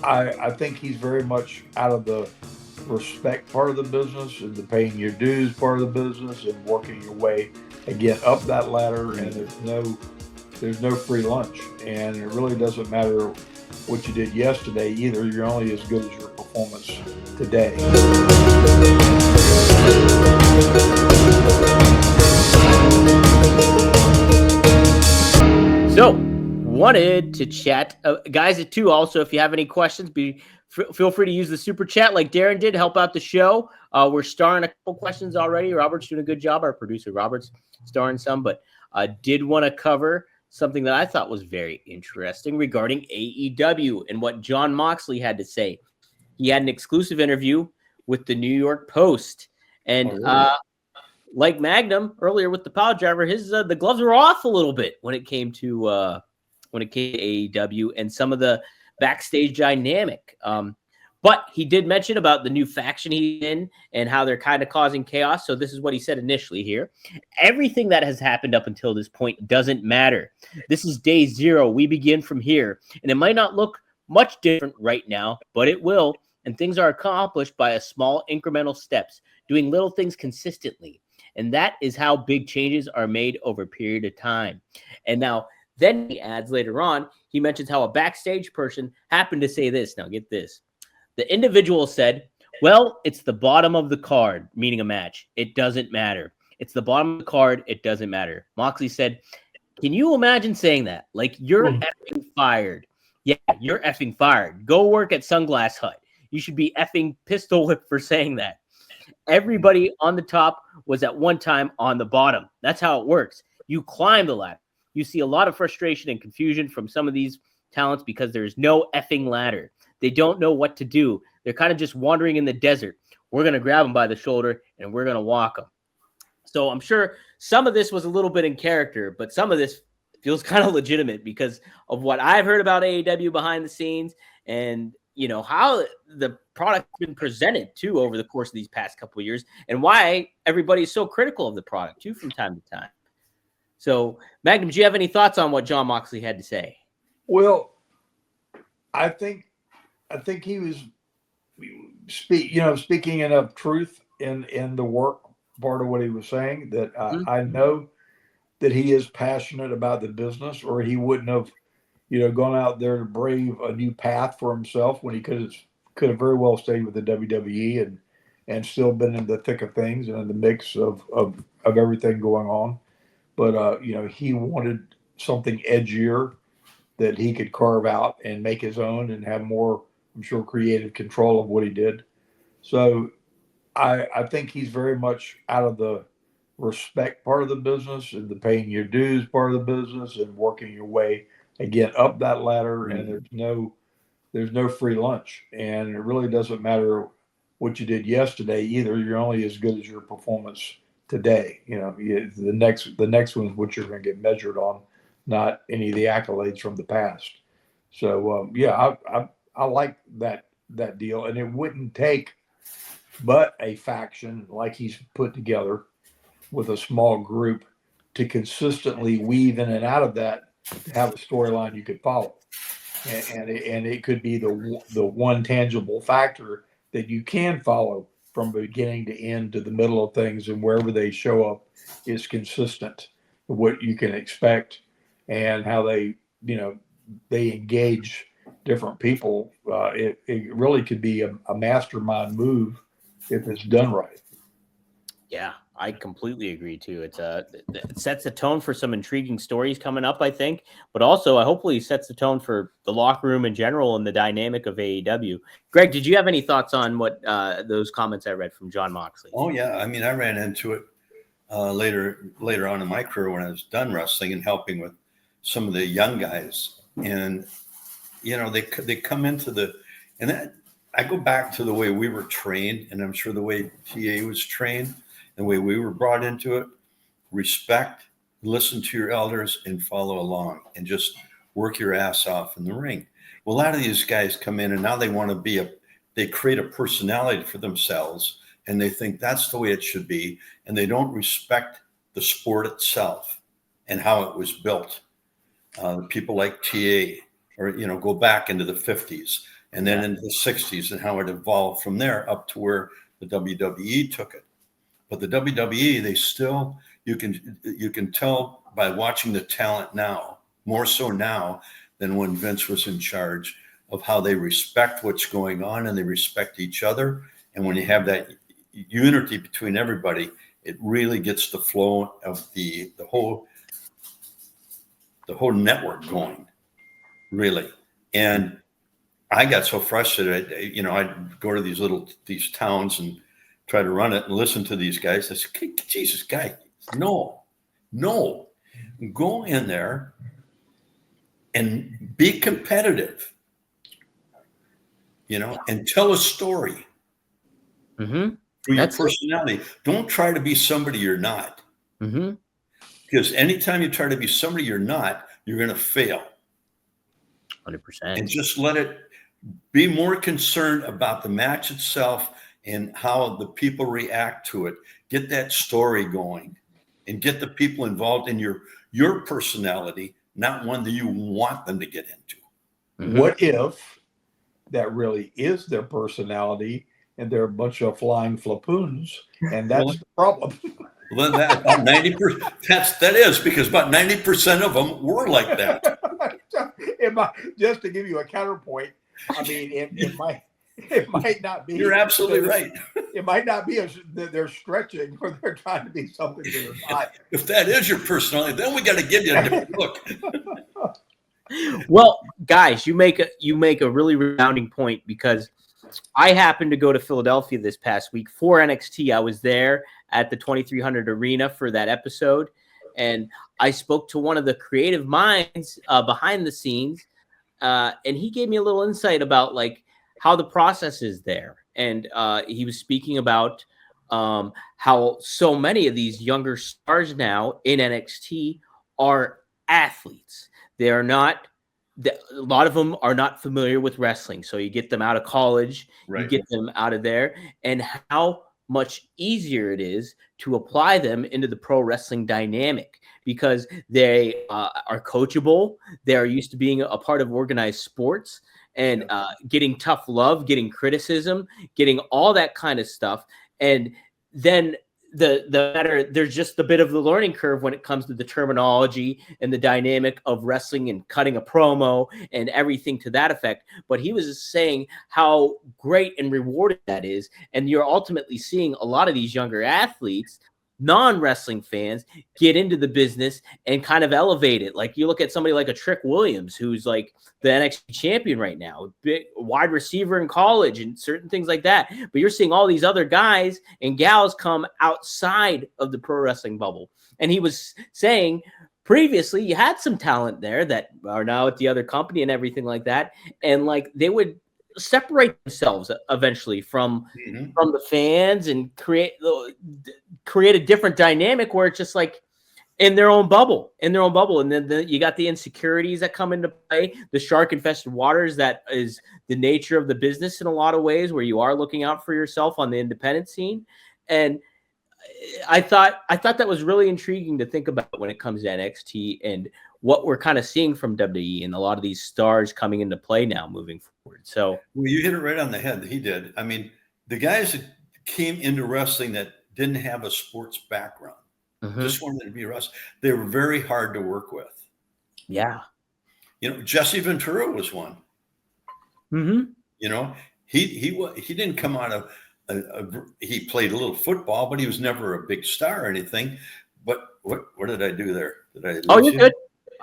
I think he's very much out of the respect part of the business and the paying your dues part of the business and working your way again up that ladder. And there's no free lunch, and it really doesn't matter what you did yesterday either. You're only as good as your performance today. So, wanted to chat, guys. Too. Also, if you have any questions, feel free to use the super chat like Darren did. Help out the show. We're starring a couple questions already. Robert's doing a good job. Our producer Robert's starring some, but did want to cover something that I thought was very interesting regarding AEW and what Jon Moxley had to say. He had an exclusive interview with the New York Post, and like Magnum earlier with the power driver, his the gloves were off a little bit when it came to AEW and some of the backstage dynamic. But he did mention about the new faction he's in and how they're kind of causing chaos. So this is what he said initially here. Everything that has happened up until this point doesn't matter. This is day zero. We begin from here. And it might not look much different right now, but it will. And things are accomplished by a small incremental steps, doing little things consistently. And that is how big changes are made over a period of time. And now, then he adds later on, he mentions how a backstage person happened to say this. Now, get this. The individual said, well, it's the bottom of the card, meaning a match. It doesn't matter. It's the bottom of the card. It doesn't matter. Moxley said, can you imagine saying that? Like, you're effing fired. Yeah, you're effing fired. Go work at Sunglass Hut. You should be effing pistol whipped for saying that. Everybody on the top was at one time on the bottom. That's how it works. You climb the ladder. You see a lot of frustration and confusion from some of these talents because there's no effing ladder. They don't know what to do. They're kind of just wandering in the desert. We're going to grab them by the shoulder and we're going to walk them. So I'm sure some of this was a little bit in character, but some of this feels kind of legitimate because of what I've heard about AEW behind the scenes and how the product's been presented too over the course of these past couple of years and why everybody's so critical of the product too from time to time. So, Magnum, do you have any thoughts on what Jon Moxley had to say? Well, I think he was speaking enough truth in the work part of what he was saying that I know that he is passionate about the business, or he wouldn't have gone out there to brave a new path for himself when he could have very well stayed with the WWE and still been in the thick of things and in the mix of everything going on. But he wanted something edgier that he could carve out and make his own and have more, I'm sure, creative control of what he did. So I think he's very much out of the respect part of the business and the paying your dues part of the business and working your way again up that ladder. And there's no free lunch, and it really doesn't matter what you did yesterday either. You're only as good as your performance today. The next one is what you're going to get measured on, not any of the accolades from the past. So I like that deal, and it wouldn't take but a faction like he's put together with a small group to consistently weave in and out of that to have a storyline you could follow. And it could be the one tangible factor that you can follow from beginning to end to the middle of things, and wherever they show up is consistent with what you can expect and how they engage different people. It really could be a mastermind move if it's done right. Yeah, I completely agree too. It sets the tone for some intriguing stories coming up, I think, but also hopefully sets the tone for the locker room in general and the dynamic of AEW. Greg, did you have any thoughts on what those comments I read from Jon Moxley? Oh yeah, I mean, I ran into it later on in my career when I was done wrestling and helping with some of the young guys, and they come into and that I go back to the way we were trained, and I'm sure the way TA was trained. The way we were brought into it, respect, listen to your elders, and follow along, and just work your ass off in the ring. Well, a lot of these guys come in and now they want to they create a personality for themselves, and they think that's the way it should be, and they don't respect the sport itself and how it was built. People like TA, or go back into the 50s. and then into the 60s and how it evolved from there up to where the WWE took it. But the WWE, they still, you can tell by watching the talent now, more so now than when Vince was in charge, of how they respect what's going on and they respect each other. And when you have that unity between everybody, it really gets the flow of the whole network going, really. And I got so frustrated. I'd go to these towns and try to run it and listen to these guys. I said, Jesus, guy, no, go in there and be competitive, and tell a story through your personality. Don't try to be somebody you're not. Because anytime you try to be somebody you're not, you're going to fail. 100%. And just let it be more concerned about the match itself and how the people react to it. Get that story going and get the people involved in your personality, not one that you want them to get into. What if that really is their personality and they're a bunch of flying flapoons, and that's the problem? Well, that about 90%. That is because about 90% of them were like that. Just to give you a counterpoint, I mean, it might not be. You're absolutely right. It might not be that they're stretching or they're trying to be something that they're not. If that is your personality, then we got to give you a different look. Well, guys, you make a really resounding point, because I happened to go to Philadelphia this past week for NXT. I was there at the 2300 Arena for that episode, and I spoke to one of the creative minds behind the scenes, and he gave me a little insight about like how the process is there. And he was speaking about how so many of these younger stars now in NXT are athletes. They are not. A lot of them are not familiar with wrestling. So you get them out of college, you get them out of there, and how much easier it is to apply them into the pro wrestling dynamic, because they are coachable. They are used to being a part of organized sports and getting tough love, getting criticism, getting all that kind of stuff. And then there's just a bit of the learning curve when it comes to the terminology and the dynamic of wrestling and cutting a promo and everything to that effect. But he was saying how great and rewarding that is. And you're ultimately seeing a lot of these younger athletes, non-wrestling fans, get into the business and kind of elevate it. Like you look at somebody like a Trick Williams, who's like the NXT champion right now, big wide receiver in college and certain things like that. But you're seeing all these other guys and gals come outside of the pro wrestling bubble. And he was saying previously you had some talent there that are now at the other company and everything like that. And like they would separate themselves eventually from the fans and create a different dynamic where it's just like in their own bubble. And then you got the insecurities that come into play, the shark infested waters. That is the nature of the business in a lot of ways, where you are looking out for yourself on the independent scene. And I thought that was really intriguing to think about when it comes to NXT and what we're kind of seeing from WWE and a lot of these stars coming into play now moving forward. So, well, you hit it right on the head. He did. I mean, the guys that came into wrestling that didn't have a sports background, just wanted to be wrestling, they were very hard to work with. Yeah. Jesse Ventura was one. He didn't come out of he played a little football, but he was never a big star or anything. But what did I do there? Did I lose you're good.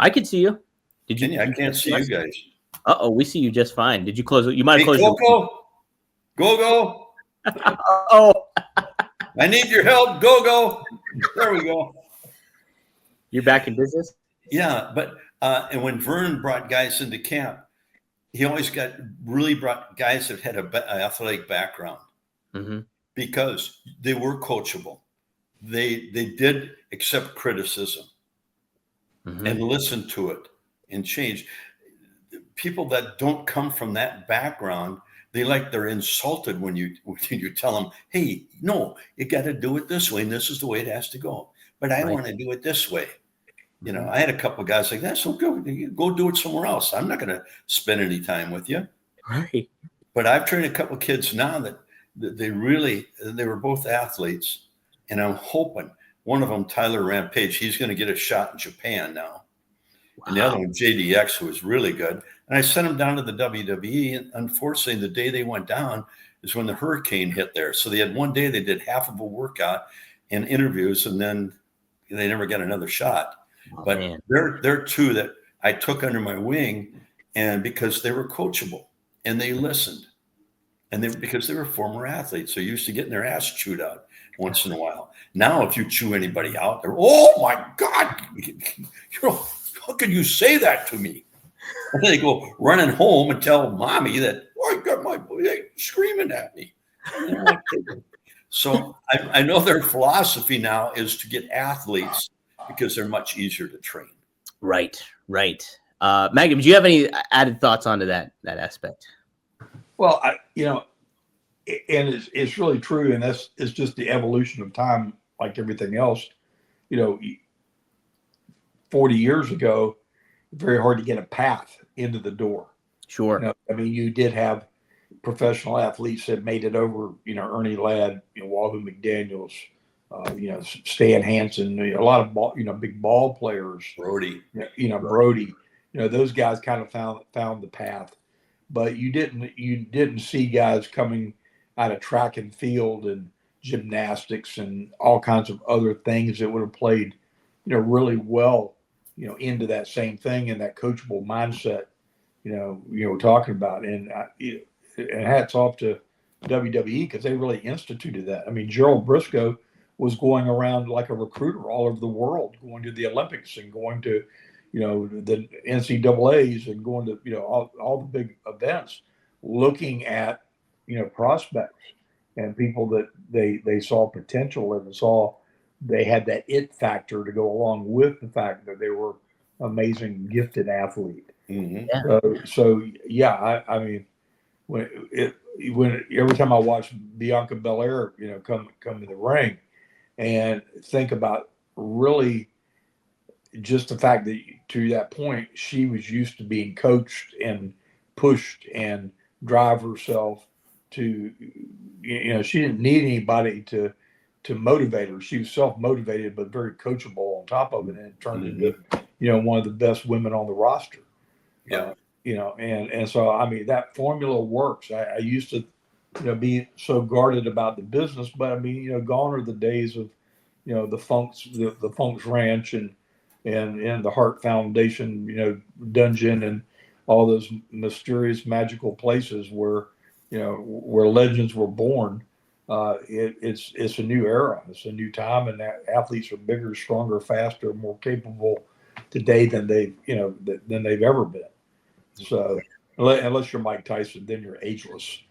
I can see you. Did you? I can't see you guys. We see you just fine. Did you close it? You might have closed it. Go. I need your help. Go. There we go. You're back in business? Yeah, but and when Vern brought guys into camp, he always brought guys that had an athletic background because they were coachable. They did accept criticism and listen to it and change. People that don't come from that background, they're insulted when you tell them, hey, no, you got to do it this way, and this is the way it has to go. But I want to do it this way. I had a couple of guys like that. So go do it somewhere else. I'm not going to spend any time with you. Right. But I've trained a couple of kids now that they were both athletes, and I'm hoping one of them, Tyler Rampage, he's going to get a shot in Japan now. Wow. And the other one, JDX, who was really good. And I sent him down to the WWE. And unfortunately, the day they went down is when the hurricane hit there. So they had one day they did half of a workout and interviews, and then they never got another shot. Oh, but man. they're two that I took under my wing, and because they were coachable and they listened, and because they were former athletes, they're used to getting their ass chewed out once in a while. Now, if you chew anybody out, they're, oh my God, how can you say that to me? And they go running home and tell mommy that, oh, I got my boy screaming at me. So I know their philosophy now is to get athletes because they're much easier to train. Right. Magnum, do you have any added thoughts onto that aspect? Well, and it's really true, and it's just the evolution of time, like everything else. 40 years ago, very hard to get a path into the door. Sure. You did have professional athletes that made it over. Ernie Ladd, Wahoo McDaniels, Stan Hansen, a lot of big ball players. Brody. Brody. Those guys kind of found the path. But you didn't see guys coming out of track and field and gymnastics and all kinds of other things that would have played, really well, into that same thing and that coachable mindset, we're talking about. And hats off to WWE because they really instituted that. Gerald Briscoe was going around like a recruiter all over the world, going to the Olympics and going to the NCAAs and going to, all the big events, looking at, prospects and people that they saw potential and saw they had that it factor to go along with the fact that they were amazing, gifted athlete. Mm-hmm. So when every time I watch Bianca Belair, come to the ring and think about really just the fact that to that point, she was used to being coached and pushed and drive herself to, she didn't need anybody to motivate her. She was self-motivated, but very coachable on top of it. And it turned into, one of the best women on the roster. Yeah. And so, that formula works. I used to, be so guarded about the business, but gone are the days of, the Funk's Ranch and the Hart Foundation, dungeon and all those mysterious, magical places where, where legends were born. It's a new era. It's a new time, and athletes are bigger, stronger, faster, more capable today than they've ever been. So unless you're Mike Tyson, then you're ageless.